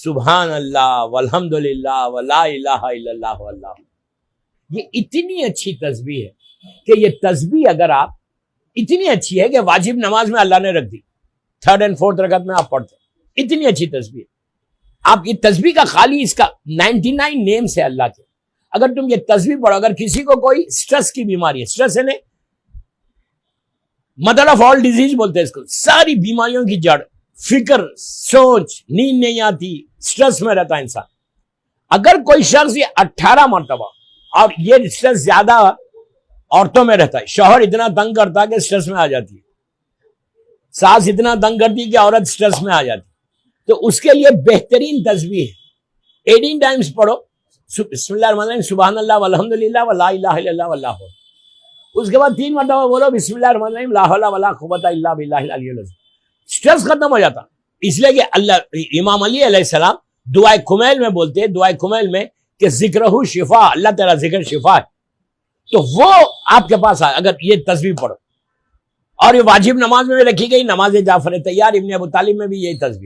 سبحان اللہ والحمد للہ ولا الہ الا اللہ واللہ. یہ اتنی اچھی تسبیح ہے کہ یہ تسبیح اگر آپ اتنی اچھی ہے کہ واجب نماز میں اللہ نے رکھ دی، 3rd and 4th رکعت میں آپ پڑھتے ہیں، اتنی اچھی تسبیح. آپ یہ تسبیح کا خالی اس کا 99 نیمز ہے اللہ کے. اگر تم یہ تسبیح پڑھو، اگر کسی کو کوئی سٹریس کی بیماری ہے، سٹریس ہے مدر آف آل ڈیزیز بولتے ہیں اس کو، ساری بیماریوں کی جڑ، فکر، سوچ، نیند نہیں آتی، سٹریس میں رہتا ہے انسان. اگر کوئی شخص یہ 18 مرتبہ، اور یہ سٹریس زیادہ عورتوں میں رہتا ہے، شوہر اتنا تنگ کرتا ہے کہ سٹریس میں آ جاتی ہے، ساس اتنا تنگ کرتی ہے کہ عورت سٹریس میں آ جاتی ہے. تو اس کے لیے بہترین تسبیح ہے، 18 ٹائمز پڑھو بسم اللہ الرحمن الرحیم، سبحان اللہ والحمد للہ ولا الہ الا اللہ واللہ. اس کے بعد 3 مرتبہ بولو بسم اللہ الرحمن الرحیم، لا حول ولا قوت الا باللہ العلی العظیم. سٹریس ختم ہو جاتا. اس لیے کہ اللہ امام علی علیہ السلام دعائے کمیل میں بولتے ہیں، دعائے کمیل میں کہ ذکرہ شفا، اللہ تعالیٰ ذکر شفا ہے. تو وہ آپ کے پاس آئے اگر یہ تسبیح پڑھو. اور یہ واجب نماز میں بھی رکھی گئی، نماز جعفر طیار ابن ابو طالب میں بھی یہی تسبیح.